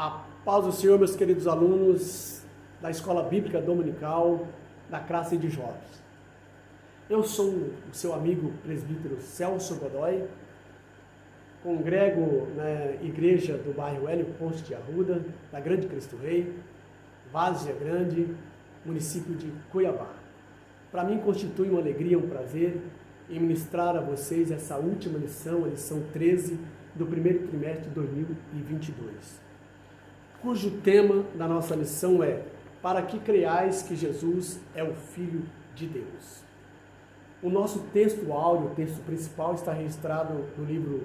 A paz do Senhor, meus queridos alunos da Escola Bíblica Dominical da Classe de Jovens. Eu sou o seu amigo presbítero Celso Godoy, congrego na igreja do bairro Hélio Ponce de Arruda, da Grande Cristo Rei, Várzea Grande, município de Cuiabá. Para mim constitui uma alegria, um prazer em ministrar a vocês essa última lição, a lição 13 do primeiro trimestre de 2022. Cujo tema da nossa lição é: para que creiais que Jesus é o Filho de Deus. O nosso texto áudio, o texto principal, está registrado no livro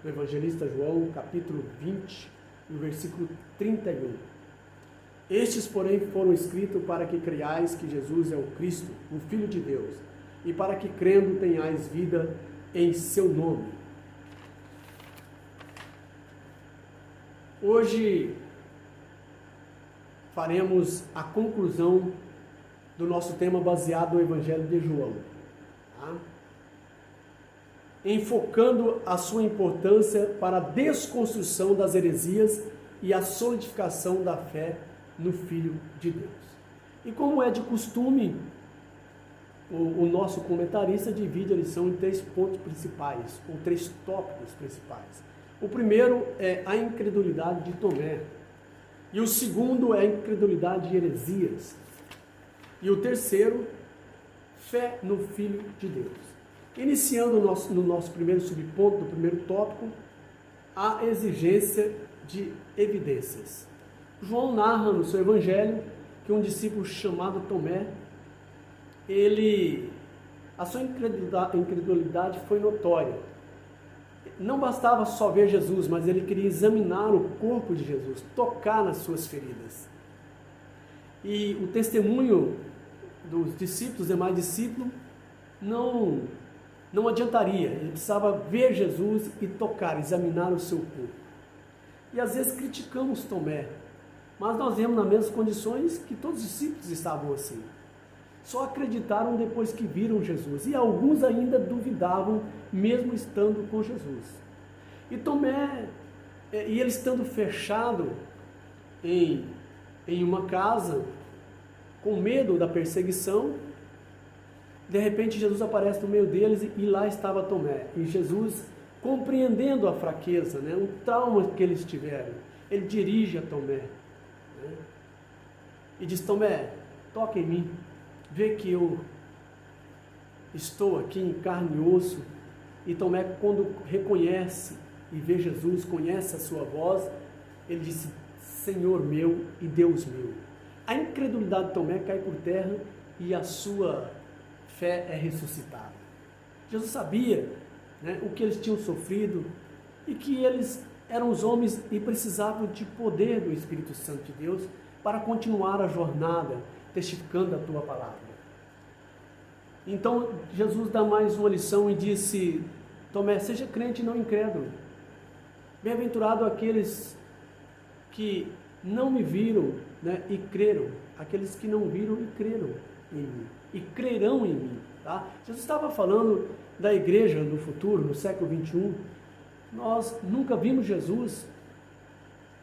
do evangelista João, capítulo 20, no versículo 31. Estes, porém, foram escritos para que creiais que Jesus é o Cristo, o Filho de Deus, e para que crendo tenhais vida em seu nome. Hoje faremos a conclusão do nosso tema baseado no Evangelho de João, tá? Enfocando a sua importância para a desconstrução das heresias e a solidificação da fé no Filho de Deus. E como é de costume, o nosso comentarista divide a lição em 3 pontos principais, ou 3 tópicos principais. O primeiro é a incredulidade de Tomé. E o segundo é a incredulidade de heresias. E o terceiro, fé no Filho de Deus. Iniciando no nosso primeiro subponto, do primeiro tópico, a exigência de evidências. João narra no seu evangelho que um discípulo chamado Tomé, a sua incredulidade foi notória. Não bastava só ver Jesus, mas ele queria examinar o corpo de Jesus, tocar nas suas feridas. E o testemunho dos discípulos, demais discípulos, não adiantaria. Ele precisava ver Jesus e tocar, examinar o seu corpo. E às vezes criticamos Tomé, mas nós vemos nas mesmas condições que todos os discípulos estavam assim. Só acreditaram depois que viram Jesus. E alguns ainda duvidavam, mesmo estando com Jesus. E Tomé, ele estando fechado em uma casa, com medo da perseguição, de repente Jesus aparece no meio deles e lá estava Tomé. E Jesus, compreendendo a fraqueza, o trauma que eles tiveram, ele dirige a Tomé, e diz: Tomé, toca em mim. Vê que eu estou aqui em carne e osso. E Tomé, quando reconhece e vê Jesus, conhece a sua voz, ele disse: Senhor meu e Deus meu. A incredulidade de Tomé cai por terra e a sua fé é ressuscitada. Jesus sabia, o que eles tinham sofrido e que eles eram os homens e precisavam de poder do Espírito Santo de Deus para continuar a jornada, testificando a tua palavra. Então Jesus dá mais uma lição e disse: Tomé, seja crente e não incrédulo. Bem-aventurado aqueles que não me viram, e creram, aqueles que não viram e creram em mim, e crerão em mim. Tá? Jesus estava falando da igreja no futuro, no século 21. Nós nunca vimos Jesus,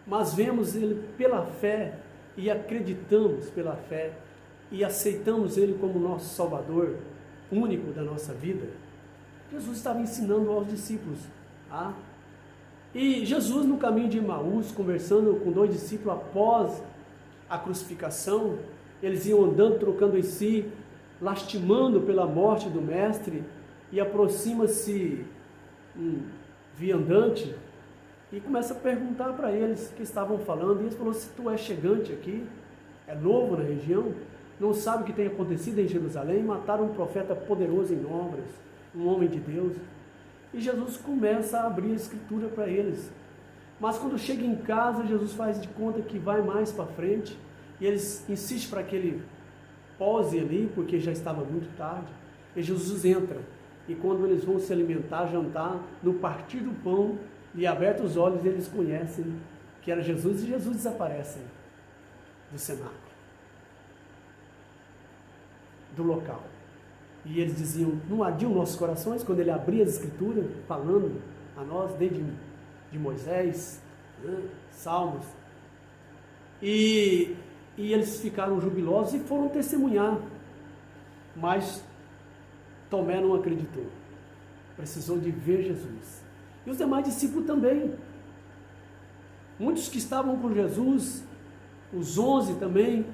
mas vemos Ele pela fé e acreditamos pela fé e aceitamos Ele como nosso Salvador único da nossa vida. Jesus estava ensinando aos discípulos. Tá? E Jesus, no caminho de Emaús, conversando com 2 discípulos após a crucificação, eles iam andando, trocando em si, lastimando pela morte do Mestre, e aproxima-se um viandante e começa a perguntar para eles o que estavam falando. E eles falaram: se tu és chegante aqui, é novo na região, não sabe o que tem acontecido em Jerusalém, mataram um profeta poderoso em obras, um homem de Deus. E Jesus começa a abrir a escritura para eles. Mas quando chega em casa, Jesus faz de conta que vai mais para frente, e eles insistem para que ele pause ali, porque já estava muito tarde. E Jesus entra, e quando eles vão se alimentar, jantar, no partir do pão, e abertos os olhos, eles conhecem que era Jesus, e Jesus desaparece do cenáculo, do local. E eles diziam: não ardiam nossos corações quando ele abria as escrituras, falando a nós, desde de Moisés, Salmos, e eles ficaram jubilosos e foram testemunhar, mas Tomé não acreditou, precisou de ver Jesus. E os demais discípulos também, muitos que estavam com Jesus, os 11 também,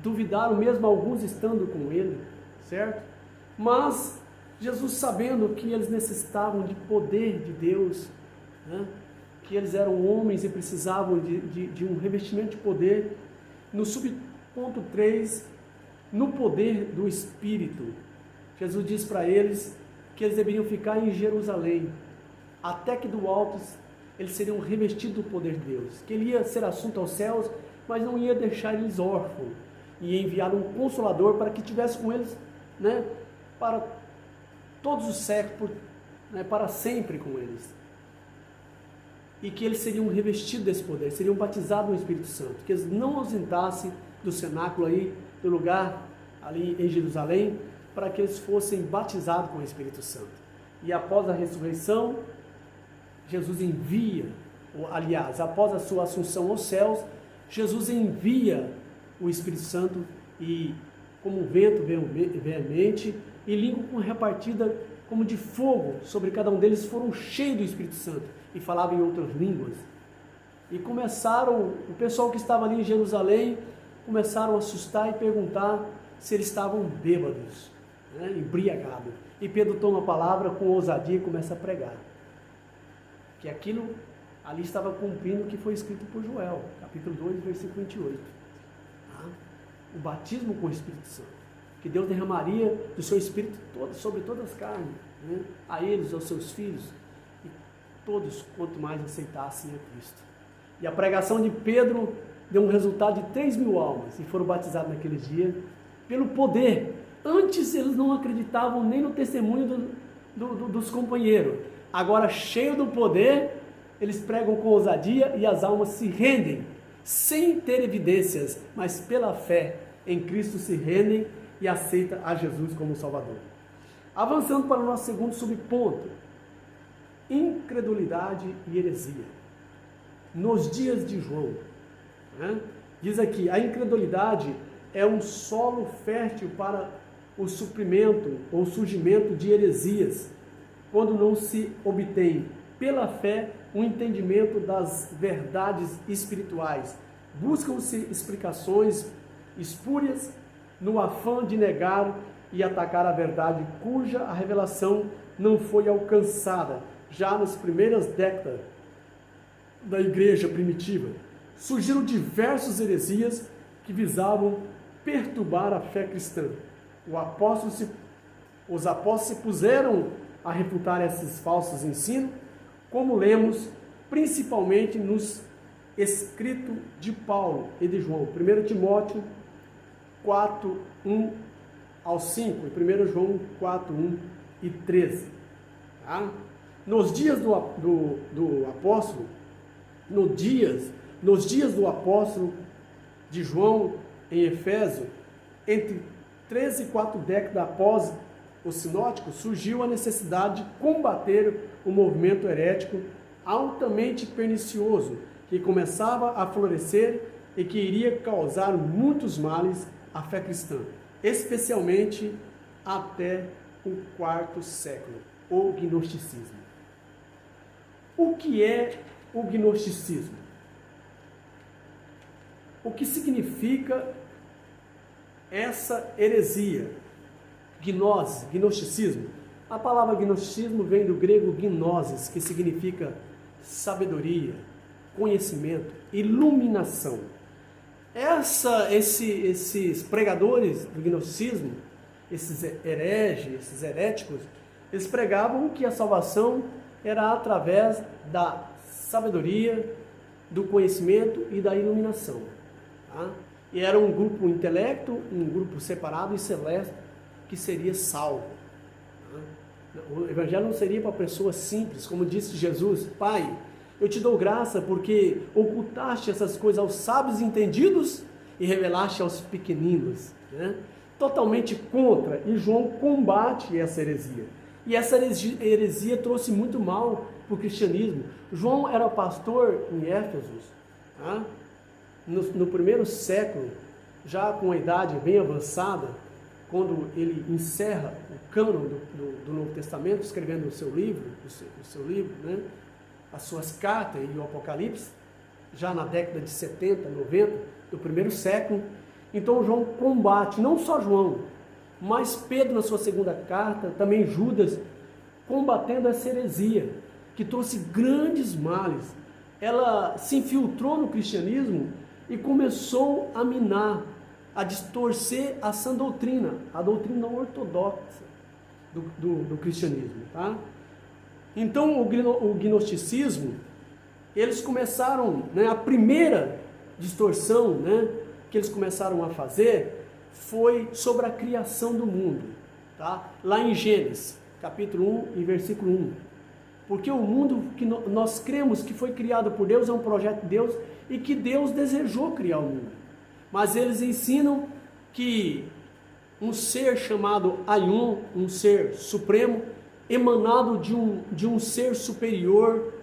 duvidaram, mesmo alguns estando com ele, certo? Mas Jesus, sabendo que eles necessitavam de poder de Deus, né? Que eles eram homens e precisavam de um revestimento de poder, no subponto 3, no poder do Espírito, Jesus diz para eles que eles deveriam ficar em Jerusalém, até que do alto eles seriam revestidos do poder de Deus, que ele ia ser assunto aos céus, mas não ia deixar eles órfãos, e enviar um Consolador para que estivesse com eles, né, para todos os séculos, né, para sempre com eles, e que eles seriam revestidos desse poder, seriam batizados no Espírito Santo, que eles não ausentassem do cenáculo aí, do lugar ali em Jerusalém, para que eles fossem batizados com o Espírito Santo. E após a ressurreição, Jesus envia, aliás, após a sua assunção aos céus, Jesus envia o Espírito Santo e como um vento veemente e língua com repartida como de fogo sobre cada um deles, foram cheios do Espírito Santo e falavam em outras línguas. E começaram, o pessoal que estava ali em Jerusalém, começaram a assustar e perguntar se eles estavam bêbados, né, embriagados. E Pedro toma a palavra com ousadia e começa a pregar. Que aquilo ali estava cumprindo o que foi escrito por Joel, capítulo 2, versículo 28. O batismo com o Espírito Santo, que Deus derramaria do seu Espírito sobre todas as carnes, né? A eles, aos seus filhos, e todos quanto mais aceitassem a Cristo. E a pregação de Pedro deu um resultado de 3.000 almas, e foram batizados naquele dia, pelo poder. Antes eles não acreditavam nem no testemunho dos companheiros, agora cheio do poder, eles pregam com ousadia e as almas se rendem, sem ter evidências, mas pela fé em Cristo se rendem e aceitam a Jesus como Salvador. Avançando para o nosso segundo subponto, incredulidade e heresia. Nos dias de João, né? Diz aqui, a incredulidade é um solo fértil para o suprimento ou surgimento de heresias, quando não se obtém pela fé um entendimento das verdades espirituais. Buscam-se explicações espúrias no afã de negar e atacar a verdade, cuja a revelação não foi alcançada já nas primeiras décadas da igreja primitiva. Surgiram diversas heresias que visavam perturbar a fé cristã. Os apóstolos se puseram a refutar esses falsos ensinos, como lemos principalmente nos escritos de Paulo e de João, 1 Timóteo 4, 1 ao 5, e 1 João 4, 1 e 13. Tá? Nos dias do apóstolo, nos dias do apóstolo de João em Efésio, entre 13 e 4 décadas após o sinótico, surgiu a necessidade de combater o movimento herético altamente pernicioso, que começava a florescer e que iria causar muitos males à fé cristã, especialmente até o quarto século, o gnosticismo. O que é o gnosticismo? O que significa essa heresia? Gnose, gnosticismo. A palavra gnosticismo vem do grego gnosis, que significa sabedoria, conhecimento, iluminação. Esses pregadores do gnosticismo, esses hereges, esses heréticos, eles pregavam que a salvação era através da sabedoria, do conhecimento e da iluminação. Tá? E era um grupo intelecto, um grupo separado e celeste que seria salvo. Tá? O evangelho não seria para pessoas simples, como disse Jesus: Pai, eu te dou graça porque ocultaste essas coisas aos sábios e entendidos e revelaste aos pequeninos. Né? Totalmente contra, e João combate essa heresia. E essa heresia trouxe muito mal para o cristianismo. João era pastor em Éfeso, tá? no primeiro século, já com a idade bem avançada, quando ele encerra o cânon do Novo Testamento, escrevendo o seu livro, né, as suas cartas e o Apocalipse, já na década de 70, 90, do primeiro século. Então João combate, não só João, mas Pedro na sua segunda carta, também Judas, combatendo essa heresia, que trouxe grandes males. Ela se infiltrou no cristianismo e começou a minar, a distorcer a sã doutrina, a doutrina ortodoxa do cristianismo. Tá? Então o gnosticismo, eles começaram, né, a primeira distorção, né, que eles começaram a fazer foi sobre a criação do mundo. Tá? Lá em Gênesis, capítulo 1 e versículo 1. Porque o mundo que nós cremos que foi criado por Deus é um projeto de Deus e que Deus desejou criar o mundo. Mas eles ensinam que um ser chamado Ayun, um ser supremo, emanado de um ser superior,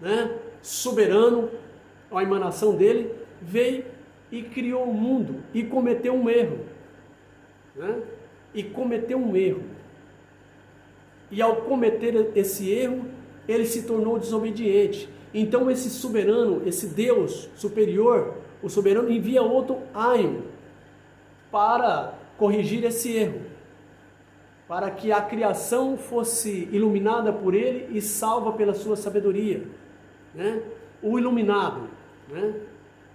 né, soberano, a emanação dele, veio e criou o mundo e cometeu um erro. Né? E cometeu um erro. E ao cometer esse erro, ele se tornou desobediente. Então esse soberano, esse Deus superior, o soberano envia outro Ayun para corrigir esse erro, para que a criação fosse iluminada por ele e salva pela sua sabedoria. Né? O iluminado, né?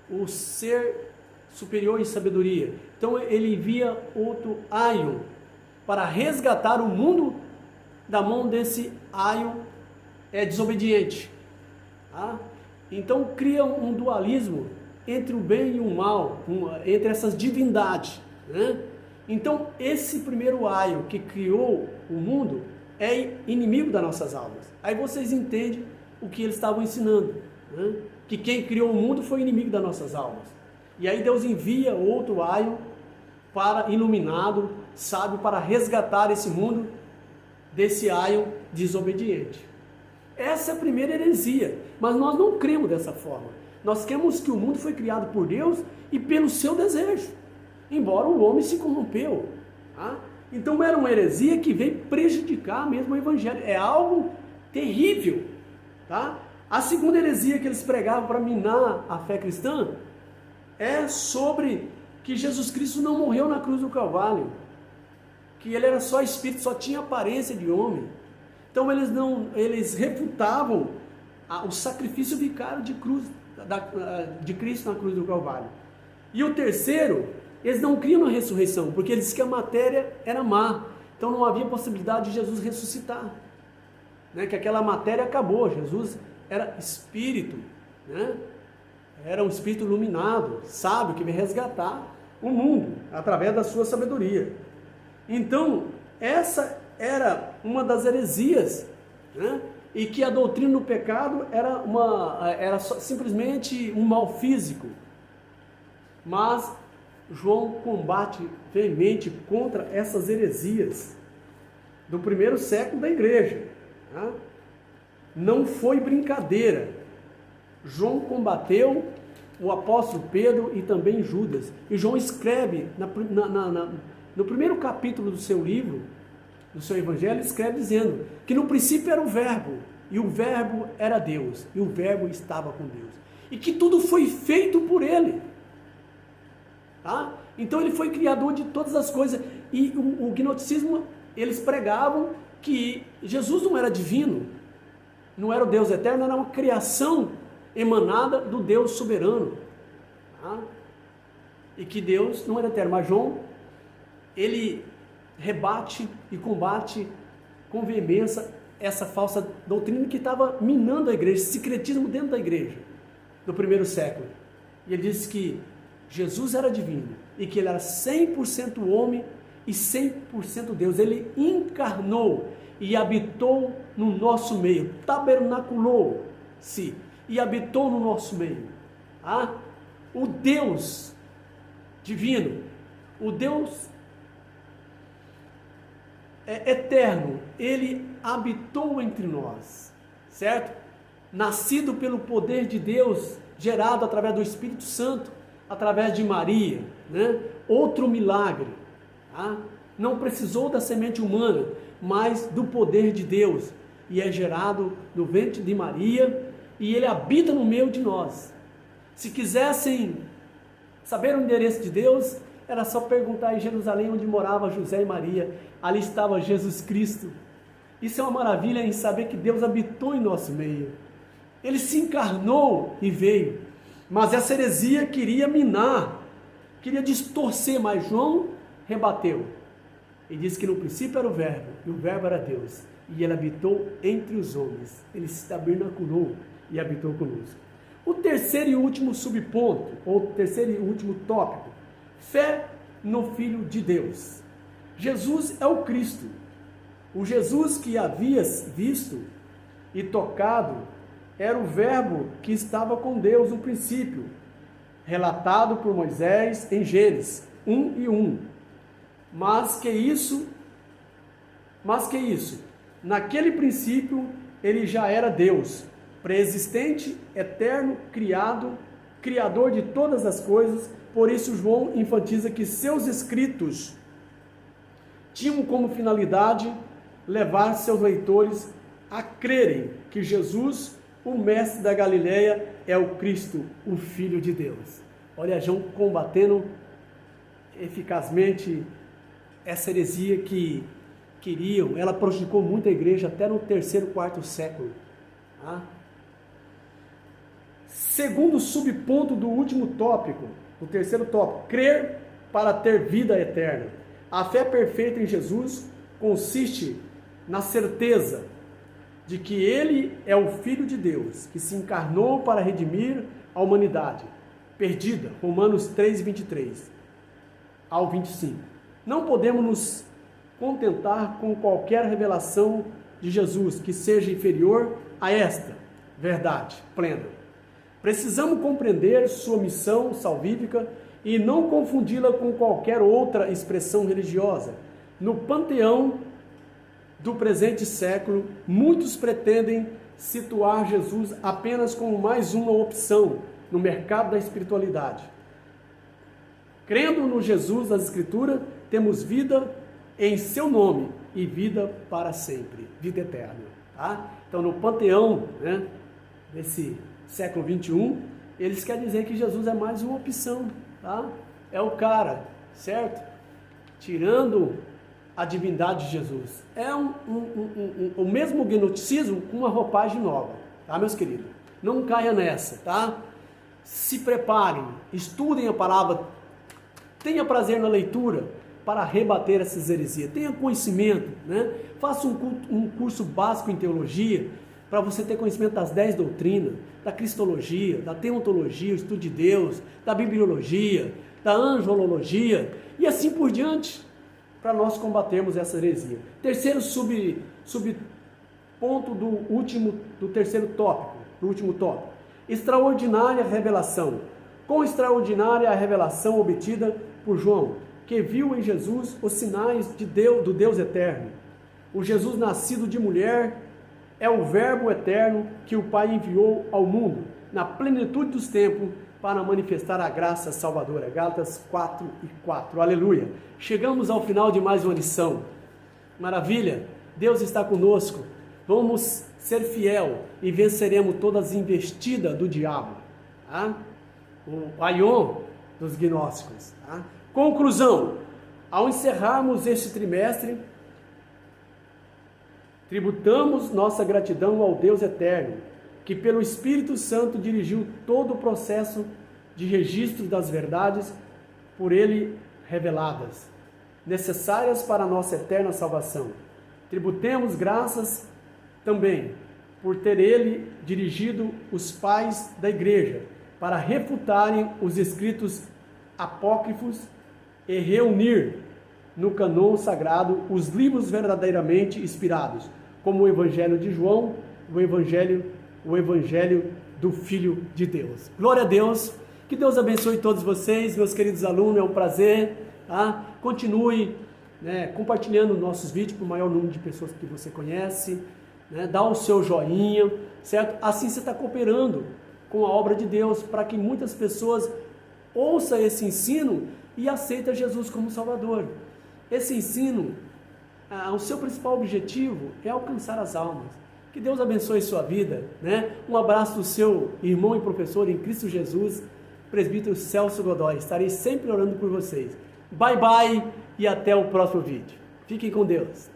O ser superior em sabedoria. Então ele envia outro Ayun para resgatar o mundo da mão desse Ayun desobediente. Tá? Então cria um dualismo entre o bem e o mal, entre essas divindades. Né? Então esse primeiro Ayun que criou o mundo é inimigo das nossas almas. Aí vocês entendem o que eles estavam ensinando, né? Que quem criou o mundo foi inimigo das nossas almas. E aí Deus envia outro Ayun para iluminado, sábio, para resgatar esse mundo desse Ayun desobediente. Essa é a primeira heresia, mas nós não cremos dessa forma. Nós cremos que o mundo foi criado por Deus e pelo seu desejo, embora o homem se corrompeu. Tá? Então era uma heresia que veio prejudicar mesmo o evangelho. É algo terrível. Tá? A segunda heresia que eles pregavam para minar a fé cristã é sobre que Jesus Cristo não morreu na cruz do Calvário, que ele era só espírito, só tinha aparência de homem. Então eles refutavam o sacrifício vicário de Cristo na cruz do Calvário. E o terceiro, eles não criam na ressurreição, porque eles diziam que a matéria era má, então não havia possibilidade de Jesus ressuscitar, né? Que aquela matéria acabou. Jesus era espírito, né? Era um espírito iluminado, sábio, que veio resgatar o mundo através da sua sabedoria. Então essa era uma das heresias, né? E que a doutrina do pecado era simplesmente um mal físico. Mas João combate veemente contra essas heresias do primeiro século da igreja. Tá? Não foi brincadeira. João combateu o apóstolo Pedro e também Judas. E João escreve no primeiro capítulo do seu livro, do seu evangelho, escreve dizendo que no princípio era o verbo, e o verbo era Deus, e o verbo estava com Deus, e que tudo foi feito por ele. Tá? Então ele foi criador de todas as coisas. E o gnosticismo, eles pregavam que Jesus não era divino, não era o Deus eterno, era uma criação emanada do Deus soberano. Tá? E que Deus não era eterno. Mas João, ele rebate e combate com veemência essa falsa doutrina que estava minando a igreja, esse secretismo dentro da igreja do primeiro século. E ele disse que Jesus era divino e que ele era 100% homem e 100% Deus. Ele encarnou e habitou no nosso meio, tabernaculou-se e habitou no nosso meio. Ah? O Deus divino, o Deus eterno, ele habitou entre nós, certo? Nascido pelo poder de Deus, gerado através do Espírito Santo, através de Maria, né? Outro milagre, tá? Não precisou da semente humana, mas do poder de Deus, e é gerado no ventre de Maria, e ele habita no meio de nós. Se quisessem saber o endereço de Deus, era só perguntar em Jerusalém onde morava José e Maria, ali estava Jesus Cristo. Isso é uma maravilha em saber que Deus habitou em nosso meio. Ele se encarnou e veio, mas essa heresia queria minar, queria distorcer, mas João rebateu. E disse que no princípio era o Verbo, e o Verbo era Deus, e ele habitou entre os homens, ele se tabernaculou e habitou conosco. O terceiro e último subponto, ou terceiro e último tópico, fé no Filho de Deus. Jesus é o Cristo, o Jesus que havias visto e tocado, era o Verbo que estava com Deus no princípio, relatado por Moisés em Gênesis 1:1. Mas que isso, naquele princípio ele já era Deus, pré-existente, eterno, criador de todas as coisas. Por isso João enfatiza que seus escritos tinham como finalidade levar seus leitores a crerem que Jesus, o mestre da Galileia, é o Cristo, o Filho de Deus. Olha, João combatendo eficazmente essa heresia que queriam, ela prejudicou muito a igreja até no 3º, 4º século. Tá? Segundo subponto do último tópico, o terceiro tópico, crer para ter vida eterna. A fé perfeita em Jesus consiste na certeza de que Ele é o Filho de Deus, que se encarnou para redimir a humanidade perdida. Romanos 3:23 ao 25. Não podemos nos contentar com qualquer revelação de Jesus que seja inferior a esta verdade plena. Precisamos compreender sua missão salvífica e não confundi-la com qualquer outra expressão religiosa. No panteão do presente século, muitos pretendem situar Jesus apenas como mais uma opção no mercado da espiritualidade. Crendo no Jesus das Escrituras, temos vida em seu nome e vida para sempre, vida eterna. Tá? Então, no panteão, né, desse século 21, eles querem dizer que Jesus é mais uma opção, tá? É o cara, certo? Tirando a divindade de Jesus. É o mesmo gnosticismo com uma roupagem nova, tá, meus queridos? Não caia nessa, tá? Se preparem, estudem a palavra, tenha prazer na leitura para rebater essas heresias, tenha conhecimento, né? Faça um curso básico em teologia, para você ter conhecimento das 10 doutrinas, da cristologia, da teontologia, o estudo de Deus, da bibliologia, da angelologia, e assim por diante, para nós combatermos essa heresia. Terceiro subponto do terceiro tópico, do último tópico. Extraordinária revelação. Quão extraordinária a revelação obtida por João, que viu em Jesus os sinais do Deus eterno. O Jesus nascido de mulher é o Verbo eterno que o Pai enviou ao mundo, na plenitude dos tempos, para manifestar a graça salvadora. Gálatas 4:4. Aleluia. Chegamos ao final de mais uma lição. Maravilha. Deus está conosco. Vamos ser fiel e venceremos todas as investidas do diabo. Tá? O aion dos gnósticos. Tá? Conclusão. Ao encerrarmos este trimestre, tributamos nossa gratidão ao Deus eterno, que pelo Espírito Santo dirigiu todo o processo de registro das verdades por ele reveladas, necessárias para a nossa eterna salvação. Tributemos graças também por ter ele dirigido os pais da igreja para refutarem os escritos apócrifos e reunir no cânon sagrado os livros verdadeiramente inspirados, como o Evangelho de João, o Evangelho do Filho de Deus. Glória a Deus, que Deus abençoe todos vocês, meus queridos alunos, é um prazer, tá? Continue, né, compartilhando nossos vídeos para o maior número de pessoas que você conhece, né? Dá o seu joinha, certo? Assim você está cooperando com a obra de Deus, para que muitas pessoas ouça esse ensino e aceita Jesus como Salvador. Esse ensino, o seu principal objetivo é alcançar as almas. Que Deus abençoe sua vida, né? Um abraço do seu irmão e professor em Cristo Jesus, presbítero Celso Godoy. Estarei sempre orando por vocês. Bye bye e até o próximo vídeo. Fiquem com Deus.